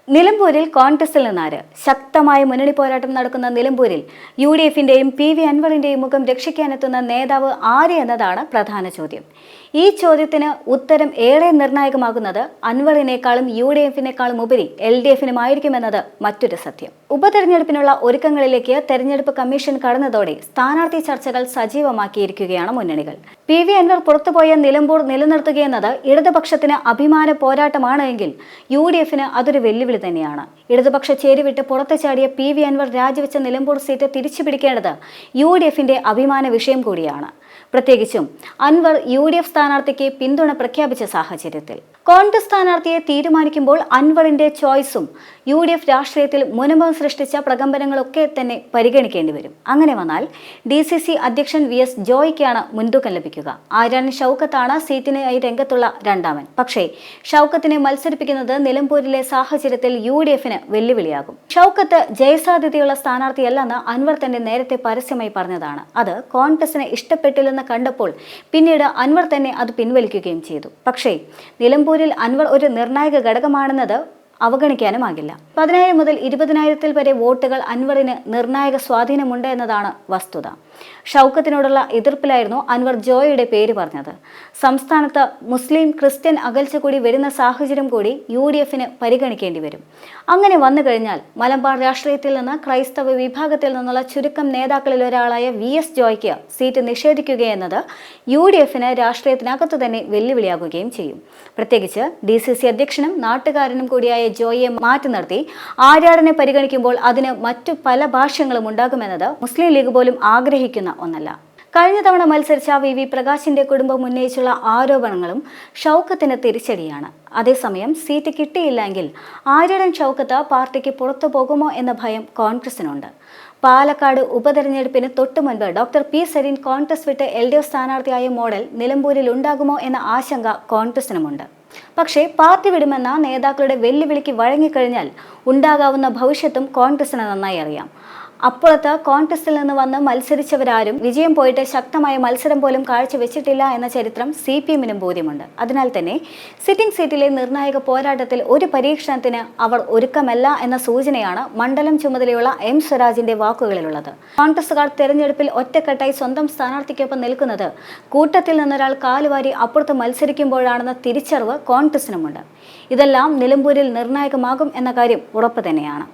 നിലമ്പൂരിൽ കോൺഗ്രസിൽ നിന്നാര് ശക്തമായ മുന്നണി പോരാട്ടം നടക്കുന്ന നിലമ്പൂരിൽ UDFന്റെയും PV അൻവറിന്റെയും മുഖം രക്ഷിക്കാനെത്തുന്ന നേതാവ് ആര് എന്നതാണ് പ്രധാന ചോദ്യം. ഈ ചോദ്യത്തിന് ഉത്തരം ഏറെ നിർണായകമാകുന്നത് അൻവറിനേക്കാളും UDFിനേക്കാളും ഉപരി LDFനുമായിരിക്കുമെന്നത് മറ്റൊരു സത്യം. ഉപതെരഞ്ഞെടുപ്പിനുള്ള ഒരുക്കങ്ങളിലേക്ക് തെരഞ്ഞെടുപ്പ് കമ്മീഷൻ കടന്നതോടെ സ്ഥാനാർത്ഥി ചർച്ചകൾ സജീവമാക്കിയിരിക്കുകയാണ് മുന്നണികൾ. PV അൻവർ പുറത്തുപോയ നിലമ്പൂർ നിലനിർത്തുകയെന്നത് ഇടതുപക്ഷത്തിന് അഭിമാന പോരാട്ടമാണ് എങ്കിൽ UDFന് അതൊരു വെല്ലുവിളി തന്നെയാണ്. ഇടതുപക്ഷ ചേരിവിട്ട് പുറത്തു ചാടിയ PV അൻവർ രാജിവെച്ച നിലമ്പൂർ സീറ്റ് തിരിച്ചുപിടിക്കേണ്ടത് UDFന്റെ അഭിമാന വിഷയം കൂടിയാണ്. പ്രത്യേകിച്ചും അൻവർ UDF സ്ഥാനാർത്ഥിക്ക് പിന്തുണ പ്രഖ്യാപിച്ച സാഹചര്യത്തിൽ കോൺഗ്രസ് സ്ഥാനാർത്ഥിയെ തീരുമാനിക്കുമ്പോൾ അൻവറിന്റെ ചോയ്സും UDF രാഷ്ട്രീയത്തിൽ മുനമ്പം സൃഷ്ടിച്ച പ്രകമ്പനങ്ങളൊക്കെ തന്നെ പരിഗണിക്കേണ്ടി വരും. അങ്ങനെ വന്നാൽ DCC അധ്യക്ഷൻ VS ജോയിക്കാണ് മുൻതൂക്കം ലഭിക്കുക. ആര്യാടൻ ഷൗക്കത്താണ് സീറ്റിനായി രംഗത്തുള്ള രണ്ടാമൻ. പക്ഷേ ഷൗക്കത്തിനെ മത്സരിപ്പിക്കുന്നത് നിലമ്പൂരിലെ സാഹചര്യത്തിൽ UDFന് വെല്ലുവിളിയാകും. ഷൗക്കത്ത് ജയസാധ്യതയുള്ള സ്ഥാനാർത്ഥിയല്ലെന്ന് അൻവർ തന്നെ നേരത്തെ പരസ്യമായി പറഞ്ഞതാണ്. അത് കോൺഗ്രസിന് ഇഷ്ടപ്പെട്ടില്ലെന്ന് കണ്ടപ്പോൾ പിന്നീട് അൻവർ തന്നെ അത് പിൻവലിക്കുകയും ചെയ്തു. പക്ഷേ നിലമ്പൂരിൽ അൻവർ ഒരു നിർണായക ഘടകമാണെന്നത് അവഗണിക്കാനുമാകില്ല. 10,000 മുതൽ 20,000 വരെ വോട്ടുകൾ അൻവറിന് നിർണായക സ്വാധീനമുണ്ട് എന്നതാണ് വസ്തുത. ഷൗക്കത്തിനോടുള്ള എതിർപ്പിലായിരുന്നു അൻവർ ജോയിയുടെ പേര് പറഞ്ഞത്. സംസ്ഥാനത്ത് മുസ്ലിം ക്രിസ്ത്യൻ അകൽച്ച കൂടി വരുന്ന സാഹചര്യം കൂടി UDFന് പരിഗണിക്കേണ്ടി വരും. അങ്ങനെ വന്നു കഴിഞ്ഞാൽ മലബാർ രാഷ്ട്രീയത്തിൽ നിന്ന് ക്രൈസ്തവ വിഭാഗത്തിൽ നിന്നുള്ള ചുരുക്കം നേതാക്കളിൽ ഒരാളായ VS ജോയ്ക്ക് സീറ്റ് നിഷേധിക്കുകയെന്നത് UDFന് രാഷ്ട്രീയത്തിനകത്തു തന്നെ വെല്ലുവിളിയാകുകയും ചെയ്യും. പ്രത്യേകിച്ച് DCC അധ്യക്ഷനും നാട്ടുകാരനും കൂടിയായ ജോയിയെ മാറ്റി നിർത്തി ആര്യാടനെ പരിഗണിക്കുമ്പോൾ അതിന് മറ്റു പല ഭാഷ്യങ്ങളും ഉണ്ടാകുമെന്നത് മുസ്ലിം ലീഗ് പോലും ആഗ്രഹിക്കുന്ന ഒന്നല്ല. കഴിഞ്ഞ തവണ മത്സരിച്ച VV പ്രകാശിന്റെ കുടുംബം ഉന്നയിച്ചുള്ള ആരോപണങ്ങളും ഷൗക്കത്തിന് തിരിച്ചടിയാണ്. അതേസമയം സീറ്റ് കിട്ടിയില്ലെങ്കിൽ ആര്യാടൻ ഷൗക്കത്ത് പാർട്ടിക്ക് പുറത്തു പോകുമോ എന്ന ഭയം കോൺഗ്രസിനുണ്ട്. പാലക്കാട് ഉപതെരഞ്ഞെടുപ്പിന് തൊട്ടു മുൻപ് ഡോക്ടർ P സരീൻ കോൺഗ്രസ് വിട്ട് LDF സ്ഥാനാർത്ഥിയായ മോഡൽ നിലമ്പൂരിൽ ഉണ്ടാകുമോ എന്ന ആശങ്ക കോൺഗ്രസിനുമുണ്ട്. പക്ഷേ പാർട്ടി വിടുമെന്ന നേതാക്കളുടെ വെല്ലുവിളിക്ക് വഴങ്ങിക്കഴിഞ്ഞാൽ ഉണ്ടാകാവുന്ന ഭവിഷ്യത്തും കോൺഗ്രസിന് നന്നായി അറിയാം. അപ്പുറത്ത് കോൺഗ്രസിൽ നിന്ന് വന്ന് മത്സരിച്ചവരാരും വിജയം പോയിട്ട് ശക്തമായ മത്സരം പോലും കാഴ്ചവെച്ചിട്ടില്ല എന്ന ചരിത്രം CPMനും ബോധ്യമുണ്ട്. അതിനാൽ തന്നെ സിറ്റിംഗ് സീറ്റിലെ നിർണായക പോരാട്ടത്തിൽ ഒരു പരീക്ഷണത്തിന് അവർ ഒരുക്കമല്ല എന്ന സൂചനയാണ് മണ്ഡലം ചുമതലയുള്ള M സ്വരാജിന്റെ വാക്കുകളിലുള്ളത്. കോൺഗ്രസുകാർ തെരഞ്ഞെടുപ്പിൽ ഒറ്റക്കെട്ടായി സ്വന്തം സ്ഥാനാർത്ഥിക്കൊപ്പം നിൽക്കുന്നത് കൂട്ടത്തിൽ നിന്നൊരാൾ കാലുവാരി അപ്പുറത്ത് മത്സരിക്കുമ്പോഴാണെന്ന തിരിച്ചറിവ് കോൺഗ്രസിനുമുണ്ട്. ഇതെല്ലാം നിലമ്പൂരിൽ നിർണായകമാകും എന്ന കാര്യം ഉറപ്പ് തന്നെയാണ്.